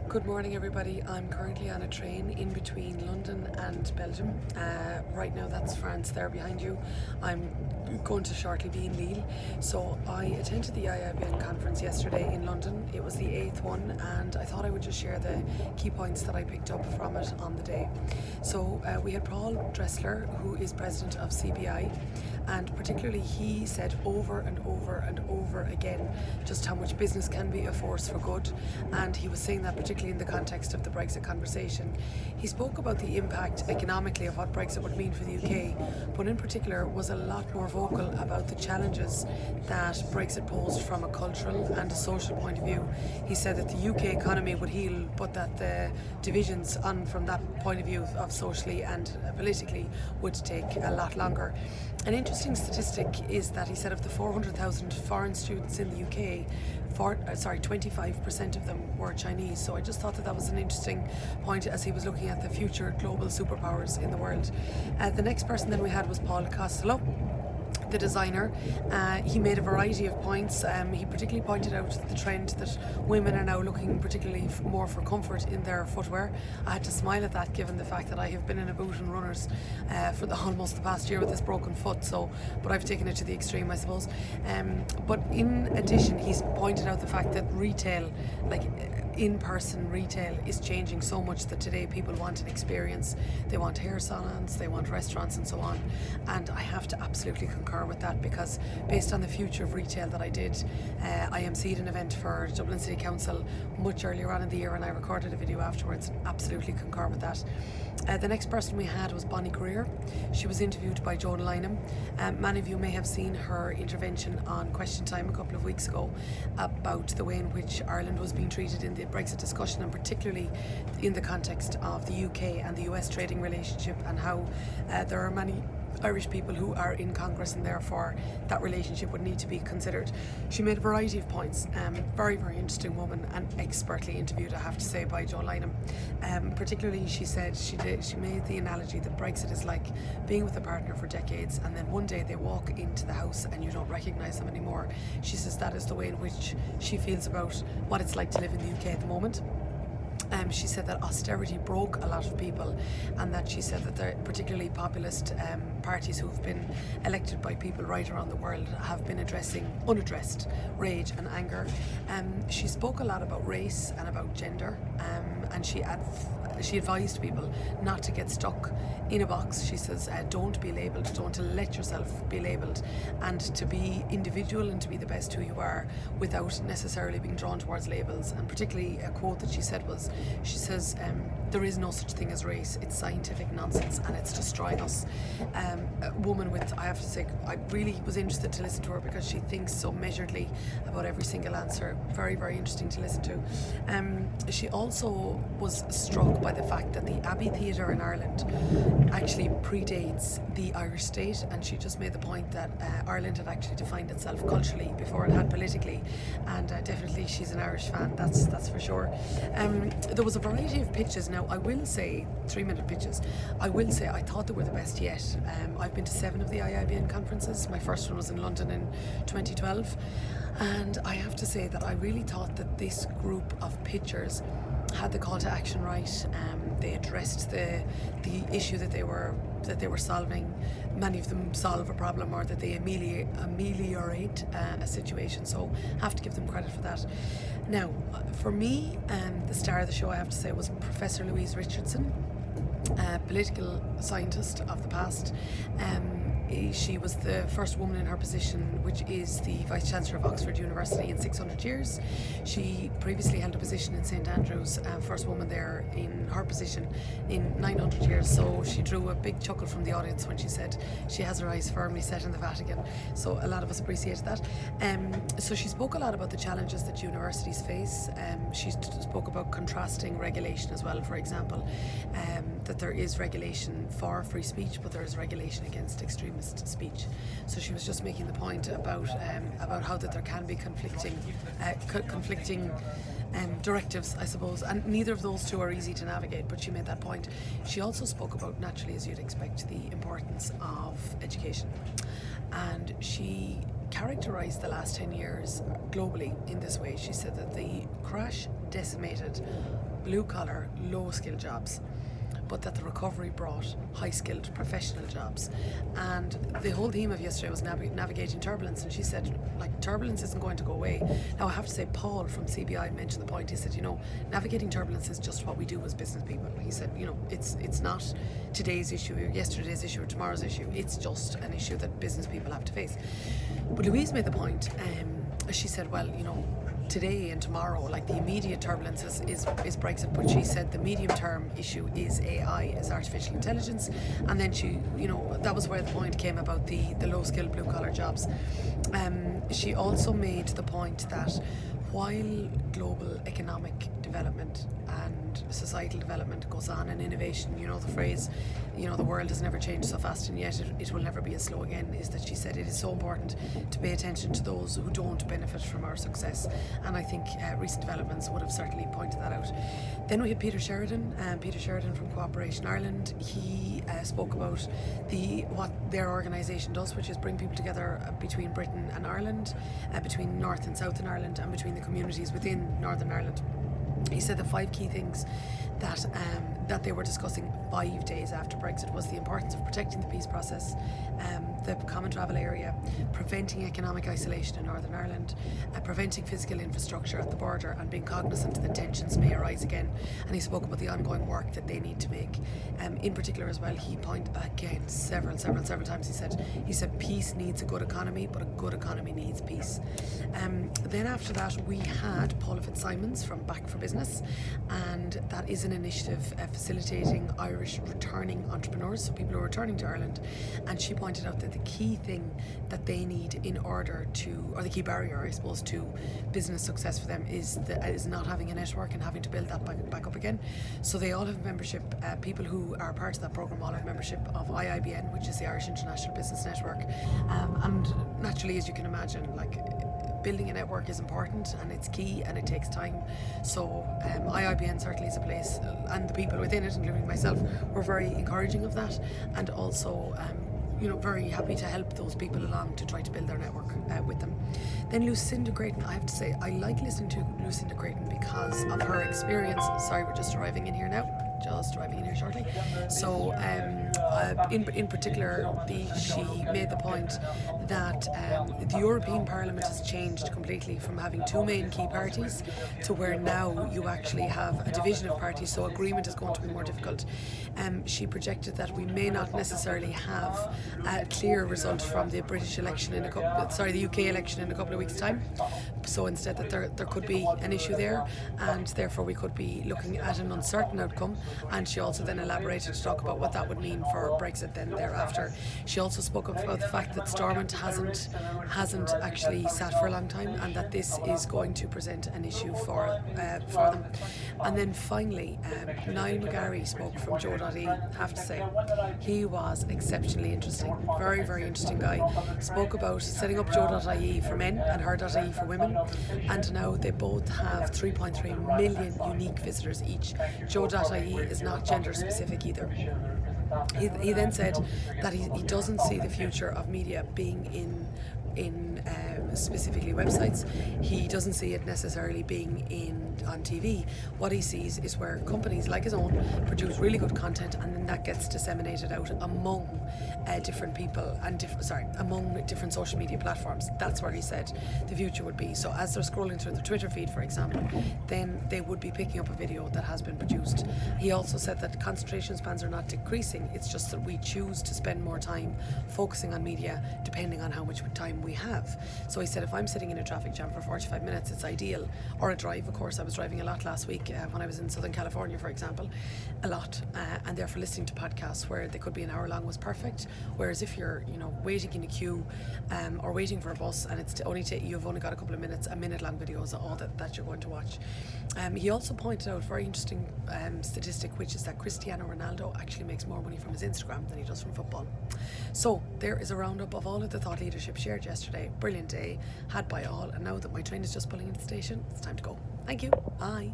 Good morning, everybody. I'm currently on a train in between London and Belgium. Right now, that's France there behind you. I'm going to shortly be in Lille. So I attended the IIBN conference yesterday in London. It was the 8th one, and I thought I would just share the key points that I picked up from it on the day. So we had Paul Dressler, who is president of CBI, and particularly he said over and over and over again just how much business can be a force for good, and he was saying that particularly in the context of the Brexit conversation. He spoke about the impact economically of what Brexit would mean for the UK, but in particular was a lot more vocal about the challenges that Brexit posed from a cultural and a social point of view. He said that the UK economy would heal, but that the divisions from that point of view of socially and politically would take a lot longer. An interesting statistic is that he said of the 400,000 foreign students in the UK, 25% of them were Chinese. So I just thought that was an interesting point as he was looking at the future global superpowers in the world. The next person then we had was Paul Costello, the designer. He made a variety of points. He particularly pointed out the trend that women are now looking particularly more for comfort in their footwear. I had to smile at that given the fact that I have been in a boot and runners for almost the past year with this broken foot, but I've taken it to the extreme, I suppose. But in addition, he's pointed out the fact that retail, like in-person retail, is changing so much that today people want an experience. They want hair salons, they want restaurants and so on, and I have to absolutely concur with that, because based on the future of retail that I did, I emceed an event for Dublin City Council much earlier on in the year, and I recorded a video afterwards. Absolutely concur with that. The next person we had was Bonnie Greer. She was interviewed by Joan Lynham. Many of you may have seen her intervention on Question Time a couple of weeks ago about the way in which Ireland was being treated in the Brexit discussion, and particularly in the context of the UK and the US trading relationship, and how there are many Irish people who are in Congress, and therefore that relationship would need to be considered. She made a variety of points. Very, very interesting woman, and expertly interviewed, I have to say, by Joan Lynham. Particularly, she said she made the analogy that Brexit is like being with a partner for decades, and then one day they walk into the house and you don't recognise them anymore. She says that is the way in which she feels about what it's like to live in the UK at the moment. She said that austerity broke a lot of people, and that she said that the particularly populist parties who've been elected by people right around the world have been addressing unaddressed rage and anger. She spoke a lot about race and about gender, and she advised people not to get stuck in a box. She says, don't be labelled, don't let yourself be labelled, and to be individual and to be the best who you are without necessarily being drawn towards labels. And particularly a quote that she said was, she says, there is no such thing as race, it's scientific nonsense and it's destroying us. A woman with, I have to say, I really was interested to listen to her because she thinks so measuredly about every single answer. Very, very interesting to listen to. She also was struck by the fact that the Abbey Theatre in Ireland actually predates the Irish state, and she just made the point that Ireland had actually defined itself culturally before it had politically, and definitely she's an Irish fan, that's for sure. There was a variety of pitches. Now I will say, 3-minute pitches, I will say I thought they were the best yet. I've been to 7 of the IIBN conferences. My first one was in London in 2012, and I have to say that I really thought that this group of pitchers had the call to action right. They addressed the issue that they were solving. Many of them solve a problem, or that they ameliorate a situation, so have to give them credit for that. Now, for me, the star of the show, I have to say, was Professor Louise Richardson, a political scientist of the past. She was the first woman in her position, which is the Vice Chancellor of Oxford University, in 600 years. She previously held a position in St Andrews, first woman there in her position in 900 years. So she drew a big chuckle from the audience when she said she has her eyes firmly set in the Vatican. So a lot of us appreciated that. So she spoke a lot about the challenges that universities face. She spoke about contrasting regulation as well, for example, that there is regulation for free speech, but there is regulation against extremist speech. So she was just making the point about how that there can be conflicting directives, I suppose, and neither of those two are easy to navigate, but she made that point. She also spoke about, naturally as you'd expect, the importance of education, and she characterised the last 10 years globally in this way. She said that the crash decimated blue-collar, low-skill jobs, but that the recovery brought high-skilled professional jobs. And the whole theme of yesterday was navigating turbulence, and she said, like, turbulence isn't going to go away. Now, I have to say, Paul from CBI mentioned the point. He said, navigating turbulence is just what we do as business people. He said, it's not today's issue or yesterday's issue or tomorrow's issue. It's just an issue that business people have to face. But Louise made the point, she said, well, today and tomorrow, like the immediate turbulence is Brexit, but she said the medium term issue is AI, is artificial intelligence. And then she, that was where the point came about the low skilled blue collar jobs. She also made the point that while global economic development and societal development goes on, and innovation, the phrase, the world has never changed so fast and yet it will never be as slow again, is that she said it is so important to pay attention to those who don't benefit from our success. And I think recent developments would have certainly pointed that out. Then we had Peter Sheridan from Cooperation Ireland. He spoke about what their organisation does, which is bring people together between Britain and Ireland, between North and Southern Ireland, and between the communities within Northern Ireland. He said the 5 key things that they were discussing 5 days after Brexit was the importance of protecting the peace process, the common travel area, preventing economic isolation in Northern Ireland, preventing physical infrastructure at the border, and being cognisant that tensions may arise again. And he spoke about the ongoing work that they need to make. In particular as well, he pointed again several times, he said peace needs a good economy, but a good economy needs peace. Then after that we had Paula Fitzsimons from Back for Business, and that is an initiative facilitating Irish returning entrepreneurs, so people who are returning to Ireland. And she pointed out that the key thing that they need in order to, or the key barrier I suppose to business success for them is not having a network and having to build that back up again. So they all have membership, people who are part of that programme all have membership of IIBN, which is the Irish International Business Network, and naturally, as you can imagine, like, building a network is important and it's key and it takes time. So IIBN certainly is a place, and the people within it, including myself, were very encouraging of that, and also very happy to help those people along to try to build their network with them. Then Lucinda Creighton, I have to say, I like listening to Lucinda Creighton because of her experience. Sorry, we're just arriving in here shortly. So in particular, she made the point that the European Parliament has changed completely from having 2 main key parties to where now you actually have a division of parties, so agreement is going to be more difficult. She projected that we may not necessarily have a clear result from the British election the UK election in a couple of weeks' time. So instead that there could be an issue there, and therefore we could be looking at an uncertain outcome. And she also then elaborated to talk about what that would mean for Brexit then thereafter. She also spoke about the fact that Stormont hasn't actually sat for a long time, and that this is going to present an issue for them. And then finally, Niall McGarry spoke from Joe.ie. Have to say, he was exceptionally interesting, very, very interesting guy. Spoke about setting up Joe.ie for men and her.ie for women, and now they both have 3.3 million unique visitors each. Joe.ie is not gender specific either. He then said that he doesn't see the future of media being in specifically websites. He doesn't see it necessarily being on TV. What he sees is where companies like his own produce really good content, and then that gets disseminated out among different people and among different social media platforms. That's where he said the future would be. So as they're scrolling through the Twitter feed, for example, then they would be picking up a video that has been produced. He also said that concentration spans are not decreasing, it's just that we choose to spend more time focusing on media depending on how much time we have. So he said, if I'm sitting in a traffic jam for 45 minutes, it's ideal. Or a drive, of course. I was driving a lot last week when I was in Southern California, for example, a lot, and therefore listening to podcasts where they could be an hour long was perfect. Whereas if you're waiting in a queue or waiting for a bus and it's you've only got a couple of minutes, a minute long video is all that you're going to watch. He also pointed out a very interesting statistic, which is that Cristiano Ronaldo actually makes more money from his Instagram than he does from football. So there is a roundup of all of the thought leadership shared yesterday. Brilliant day, had by all, and now that my train is just pulling into the station, it's time to go. Thank you. Bye.